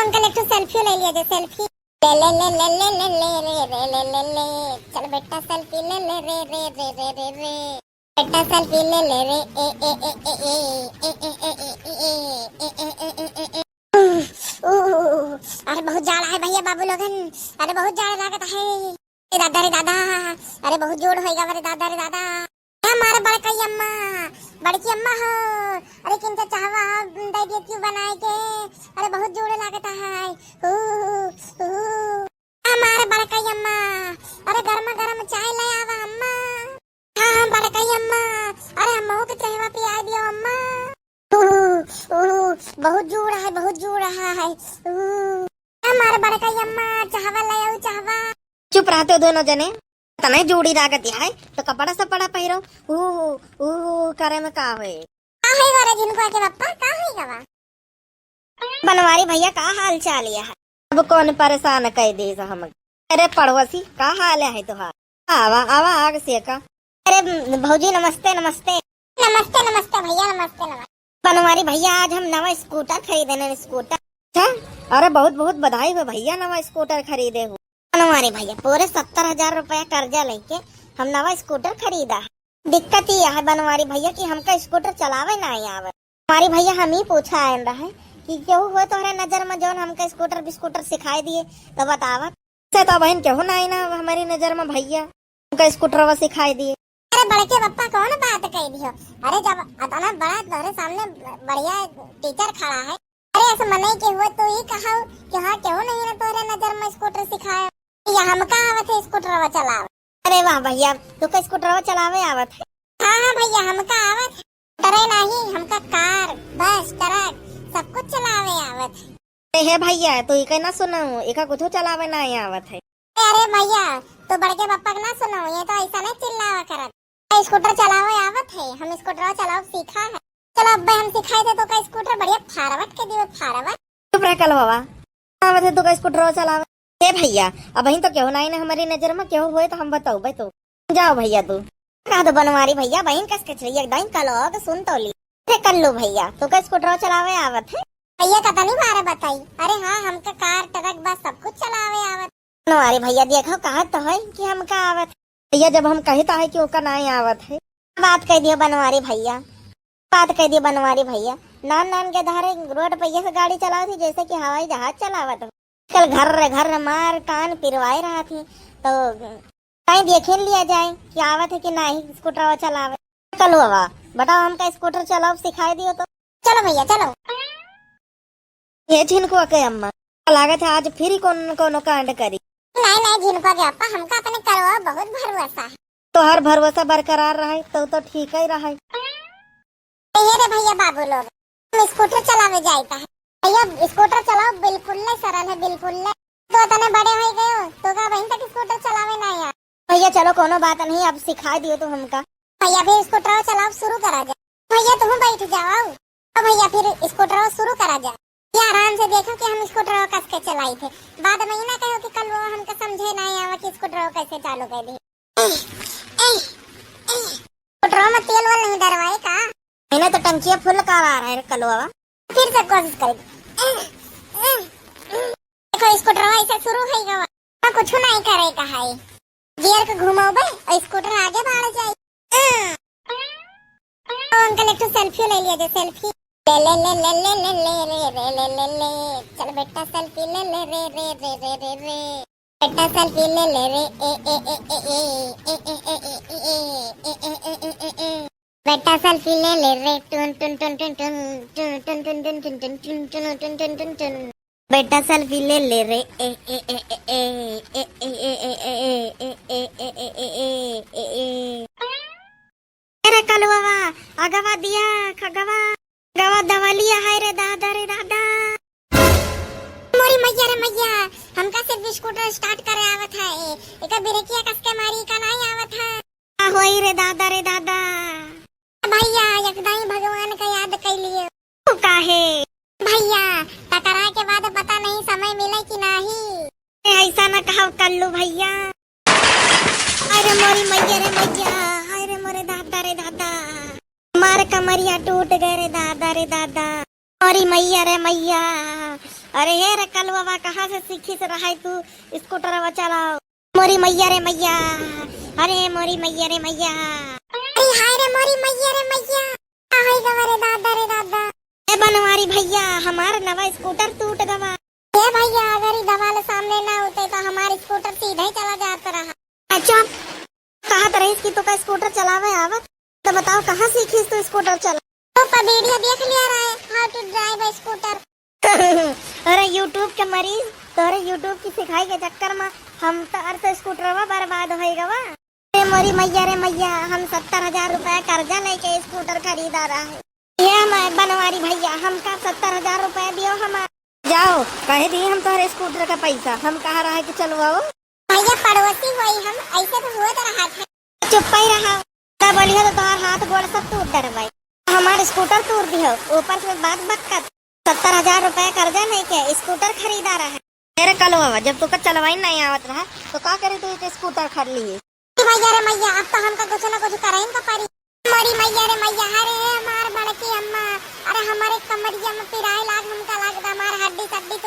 Uncle एक तो selfie ले लिया, सेल्फी ले ले ले ले ले ले ले रे रे ले ले ले, चल बेटा सेल्फी ले ले रे रे रे रे रे रे, बेटा सेल्फी ले ले रे ए ए ए ए ए ए ए ए ए ए। अरे बहुत जाड़ा है भैया बाबू लोगन, अरे बहुत जाड़ा लागत है दादा रे दादा, अरे बहुत जोड़ होएगा रे दादा रे दादा। हमारे बड़की अम्मा, बड़की अम्मा हो, अरे किंचा चाहवा दे दिए क्यों बनाए के, अरे बहुत जोड़ लागत है। हमारे बड़की अम्मा, अरे गर्मा गर्म चाय ले आवा अम्मा। हाँ बड़की अम्मा, अरे अम्मा को चाहवा पिया दियो अम्मा। बहुत जोड़ है, बहुत जोड़ है। हमारे बड़की अम्मा चाहवा ले आओ चाहवा। चुप रहते हो दोनों जने, तने जोड़ी लागत है तो कपड़ा सब पड़ा पहिरो। करे में का होए वाला जिनको के पप्पा का होएगा। बनवारी भैया का हाल चाल है? अब कौन परेशान कह दे हम। अरे पड़ोसी का हाल है तुहार? आवा आवा आग से का। अरे भौजी नमस्ते नमस्ते। नमस्ते नमस्ते भैया, नमस्ते नमस्ते। बनवारी भैया आज हम नवा स्कूटर खरीदे। स्कूटर? अच्छा, अरे बहुत बहुत बधाई हो भैया, नवा स्कूटर खरीदे हो। बनवारी भैया पूरे 70,000 रुपया कर्जा लेके हम नवा स्कूटर खरीदा है। दिक्कत ये है बनवारी भैया कि हमका स्कूटर चलावे नहीं आवे। हमारी भैया हम ही पूछा आन रहा है कि क्यों हुआ तुम्हारे नजर में जौन हमका स्कूटर बिस्कूटर सिखाई दिए तो बतावत से तो बहन क्यों नहीं ना हमारी नजर में भैया हमका स्कूटर वो सिखाई दिए। अरे बड़के पप्पा कौन बात कह दियो, अरे जब इतना बड़ा तुम्हारे सामने बढ़िया टीचर खड़ा है, अरे ऐसा मने के हुए तो ही कहा कि हाँ क्यों नहीं ना तुम्हारे नजर में स्कूटर सिखाया। या हमका आवत है स्कूटर चलावे। अरे वाह भैया तू का स्कूटर चलावे आवत है? हाँ भैया हमका आवत है, टरे नहीं हमका कार बस ट्रक सब कुछ चलावे आवत है। हे भैया तू इका ना सुनाऊ, इका कुछ चलावे नहीं आवत है। अरे भैया तो बड़के पापा ना सुनाओ, ये तो ऐसा नहीं चिल्लावा करत। स्कूटर चलावे आवत है, हम स्कूटर चलाओ सीखा है। चलो अब हम सिखाए थे तो का स्कूटर बढ़िया फारवट के दियो फारवट। चुप रह कल बाबा, आवत है तू का स्कूटर चलावे। हे भैया अब ही तो क्यों नहीं ना हमारी नजर में क्यों हुए तो हम बताओ भाई। तो जाओ भैया तू कहा दो बनवारी भैया बहन कस के चलिए एकदम कल सुन तो ली कर लो भैया तो का स्कूटर चलावे आवत है? भैया कता नहीं बारे बताई। अरे हाँ हमका कार ट्रक बस सब कुछ चलावे आवत। बनवारी भैया देखो कहा तो है कि हमका आवत है भैया, जब हम कहता है कि ओका नहीं आवत है। बात कह दियो बनवारी भैया, बात कह दियो बनवारी भैया। नान नान के धारे रोड पे से गाड़ी चलाओ थी जैसे कि हवाई जहाज चलावत हो। कल घर मार कान पिरवाए रहा थी तो कहीं देखे लिया जाए कि आवत है कि नहीं स्कूटर चलावे। चलो बाबा बताओ हमका स्कूटर चलाओ सिखाई दियो तो। चलो भैया चलो। ये झिनको के अम्मा लागत है आज फिर कोनो कांड करी। नहीं झिनको के अपा हमका अपने करवा बहुत भरोसा है। तो हर भरोसा बरकरार रहे तो ठीक ही रहे। ये रे भैया बाबू लोग हम स्कूटर चलावे जाता है भैया, स्कूटर चलाओ बिल्कुल नहीं सरल है, बिल्कुल नहीं। तो तने बड़े हो गए तो का बहन तक स्कूटर चलावे ना यार। भैया चलो कोनो बात नहीं, अब सिखा दियो तो हमका। भैया फिर स्कूटर चलाओ शुरू करा जाए। भैया तुम बैठ जाओ तो भैया फिर स्कूटर शुरू करा जाए। ये आराम से देखो कि हम स्कूटर कस के चलाई थे, बाद में ना कहो कि कल वो हमको समझे नहीं आवा कि स्कूटर कैसे चालू कर दी। स्कूटर में तेल वाल नहीं डरवाए का? मैंने तो टंकिया फुल कर आ रहा है कलवा। फिर से कोशिश करें। देखो स्कूटर ऐसे शुरू है गवा कुछ नहीं करेगा है, गियर को घुमाओ और स्कूटर आगे बढ़ जाए। अंकल एक तो सेल्फी ले लिया, सेल्फी ले ले ले ले ले ले ले रे ले ले ले, चल बेटा सेल्फी ले ले रे रे रे रे रे रे, बेटा सेल्फी ले ले रे ए ए ए ए ए ए ए ए ए, बेटा सेल्फी ले ले रे टुन टुन टुन टुन टुन टुन टुन टुन टुन टुन टुन टुन टुन टुन टुन टुन, बेटा सेल्फी ले ले रे ए ए ए ए ए ए ए ए ए ए ए ए। अरे कलवा अगवा दिया खगवा गवा दवा लिया है रे दादा रे दादा। मोरी मैया रे मैया हमका सिर्फ स्कूटर स्टार्ट करे आवत है, एका ब्रेकिया कस के मारी का नहीं आवत है। होई रे दादा रे दादा। भैया एकदम भगवान का याद कर लिए। काहे भैया टकरा के बाद पता नहीं समय मिले कि नहीं। ऐसा न कहो कल्लू भैया। अरे मोरी मैया रे मैया, अरे मोरे दादा रे दादा, मार कमरिया टूट गए रे दादा रे दादा। मोरी मैया रे मैया, अरे ये रे कलवा कहाँ से सीखी से रहा है तू स्कूटर चलाओ। मोरी मैया रे मैया, अरे मोरी मैया रे मैया, अरे हाय रे मोरी मैया रे मैया, हाय गवा रे दादा रे दादा। ए बनवारी भैया हमारा नवा स्कूटर टूट गवा। ये भैया अगर ये दवाल सामने ना होते तो हमारी स्कूटर सीधे ही चला जाता रहा। अच्छा कहाँ तरह इसकी तो का स्कूटर चलावे आवत, तो बताओ कहाँ सीखी तू स्कूटर चला? तो वीडियो देख लिया रहा है how to drive a scooter. अरे यूट्यूब के मरीज तोरे यूट्यूब की सिखाई के चक्कर में हम तो स्कूटर बर्बाद हो गवा। अरे मोरी मैया रे मैया, हम 70,000 रुपया कर्जा लेके स्कूटर खरीदा रहा है। ये मैं बनवारी भैया हमका 70,000 रुपया दियो हमारा। जाओ कहे दी हम तोहरे स्कूटर का पैसा, हम कहाँ रहा कि चलवाओ। भैया पड़ोसी हुई हम, ऐसे तो हुआ तो रहा था। चुप ही रहा, तब बोलिए तो तुम्हारा हाथ गोड़ सब टूट डरवाई। हमारे स्कूटर तोड़ दियो, ऊपर से बात बकत 70,000 रुपया कर्जा नहीं के स्कूटर खरीदा रहा है। मेरे कलवा जब तुका चलवाई नहीं आवत रहा तो का करे तू स्कूटर खरीद लिए। भैया रे मैया अब तो हमका कुछ ना कुछ करें का पड़ी। मोरी मैया रे मैया, अरे हमार बड़की अम्मा, अरे हमारे कमरिया में पिराए लाग हमका लागदा, हमार हड्डी सड्डी